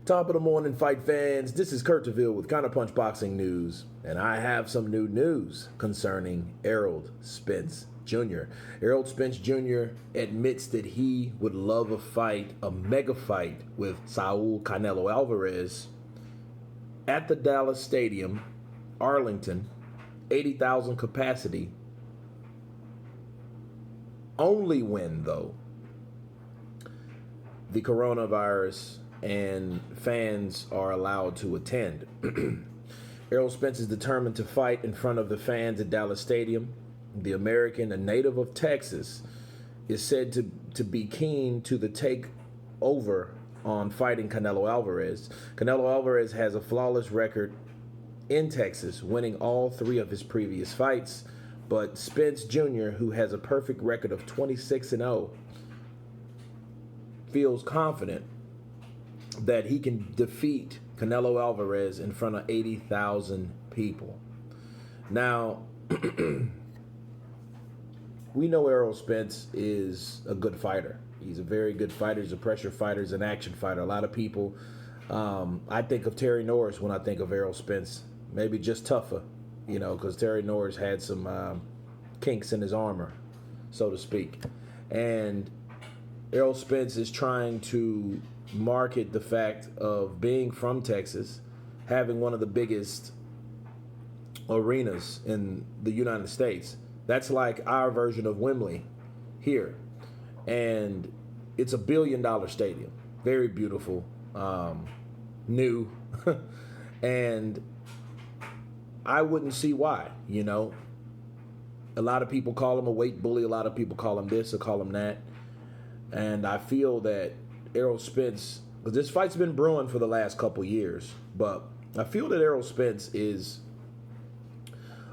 Top of the morning, fight fans. This is Kurt DeVille with Counterpunch Boxing News, and I have some new news concerning Errol Spence Jr. Errol Spence Jr. admits that he would love a fight, a mega fight with Saul Canelo Alvarez at the Dallas Stadium, Arlington, 80,000 capacity. Only when, though, the coronavirus and fans are allowed to attend. Errol Spence is determined to fight in front of the fans at Dallas Stadium. The American, a native of Texas, is said to be keen to the takeover on fighting Canelo Alvarez. Canelo Alvarez has a flawless record in Texas, winning all 3 of his previous fights. But Spence Jr., who has a perfect record of 26-0, feels confident that he can defeat Canelo Alvarez in front of 80,000 people. Now, we know Errol Spence is a good fighter. He's a very good fighter. He's a pressure fighter. He's an action fighter. A lot of people, I think of Terry Norris when I think of Errol Spence. Maybe just tougher, because Terry Norris had some kinks in his armor, so to speak. And Errol Spence is trying to market the fact of being from Texas, having one of the biggest arenas in the United States. That's like our version of Wembley here. And it's a $1 billion stadium. Very beautiful, new. And I wouldn't see why, A lot of people call him a weight bully. A lot of people call him this or call him that. And I feel that Errol Spence, because this fight's been brewing for the last couple years, but I feel that Errol Spence is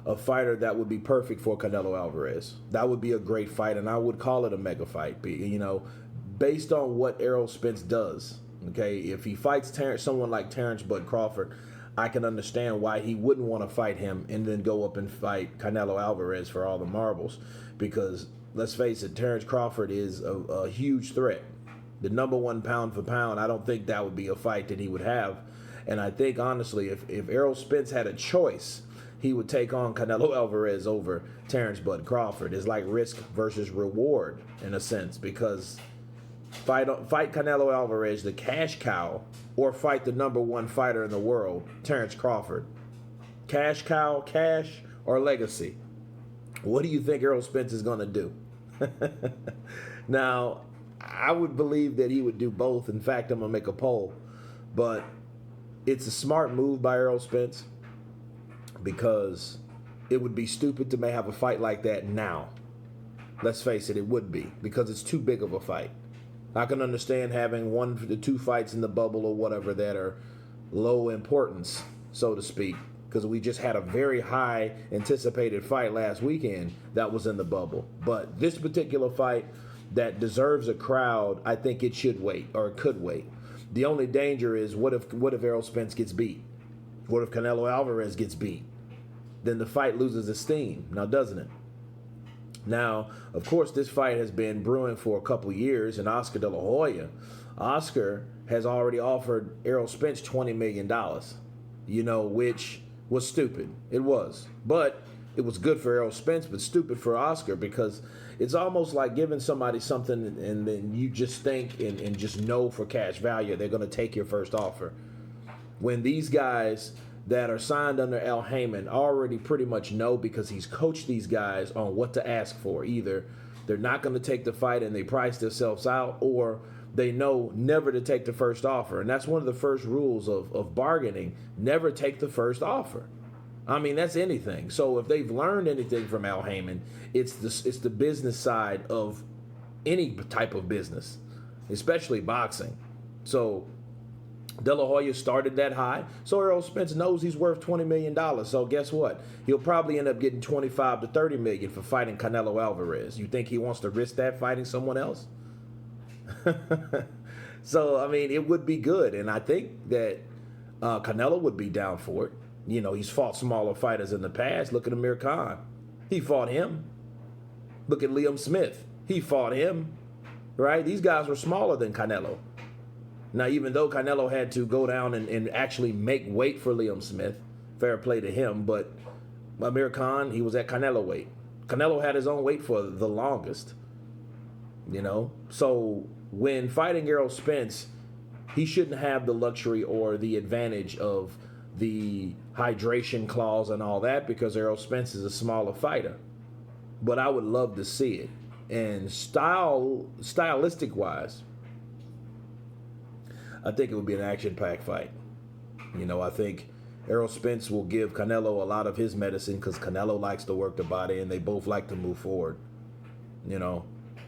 a fighter that would be perfect for Canelo Alvarez. That would be a great fight, and I would call it a mega fight, based on what Errol Spence does. Okay, if he fights someone like Terrence Bud Crawford, I can understand why he wouldn't want to fight him and then go up and fight Canelo Alvarez for all the marbles, because let's face it, Terrence Crawford is a huge threat. The number 1 pound for pound, I don't think that would be a fight that he would have. And I think, honestly, if Errol Spence had a choice, he would take on Canelo Alvarez over Terrence Bud Crawford. It's like risk versus reward, in a sense, because fight Canelo Alvarez, the cash cow, or fight the number 1 fighter in the world, Terrence Crawford. Cash cow, cash, or legacy? What do you think Errol Spence is going to do? Now, I would believe that he would do both. In fact, I'm going to make a poll. But it's a smart move by Errol Spence, because it would be stupid to have a fight like that now. Let's face it, it would be, because it's too big of a fight. I can understand having 1 for the 2 fights in the bubble or whatever that are low importance, so to speak, because we just had a very high anticipated fight last weekend that was in the bubble. But this particular fight that deserves a crowd, I think it should wait, or it could wait. The only danger is, what if Errol Spence gets beat? What if Canelo Alvarez gets beat? Then the fight loses its steam, now doesn't it? Now, of course, this fight has been brewing for a couple years, and Oscar De La Hoya, Oscar has already offered Errol Spence $20 million, which was stupid. It was. But it was good for Errol Spence, but stupid for Oscar, because it's almost like giving somebody something and then you just think and just know for cash value they're going to take your first offer. When these guys that are signed under Al Heyman already pretty much know, because he's coached these guys on what to ask for. Either they're not going to take the fight and they price themselves out, or they know never to take the first offer. And that's one of the first rules of bargaining. Never take the first offer. I mean, that's anything. So if they've learned anything from Al Heyman, it's the business side of any type of business, especially boxing. So De La Hoya started that high, so Errol Spence knows he's worth $20 million. So guess what? He'll probably end up getting $25 to $30 million for fighting Canelo Alvarez. You think he wants to risk that fighting someone else? So, I mean, it would be good, and I think that Canelo would be down for it. He's fought smaller fighters in the past. Look at Amir Khan. He fought him. Look at Liam Smith. He fought him, right? These guys were smaller than Canelo. Now, even though Canelo had to go down and actually make weight for Liam Smith, fair play to him, but Amir Khan, he was at Canelo weight. Canelo had his own weight for the longest, you know? So when fighting Errol Spence, he shouldn't have the luxury or the advantage of the hydration clause and all that because Errol Spence is a smaller fighter. But I would love to see it. And stylistic-wise, I think it would be an action-packed fight. You know, I think Errol Spence will give Canelo a lot of his medicine because Canelo likes to work the body and they both like to move forward. You know,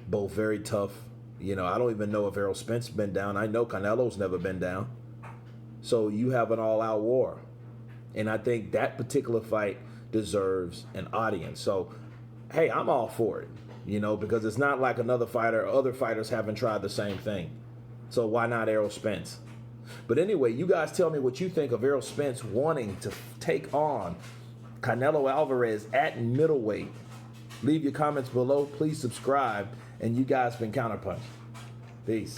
both very tough. You know, I don't even know if Errol Spence has been down. I know Canelo's never been down. So you have an all-out war. And I think that particular fight deserves an audience. So, hey, I'm all for it, you know, because it's not like another fighter, other fighters haven't tried the same thing. So why not Errol Spence? But anyway, you guys tell me what you think of Errol Spence wanting to take on Canelo Alvarez at middleweight. Leave your comments below. Please subscribe. And you guys been Counterpunch. Peace.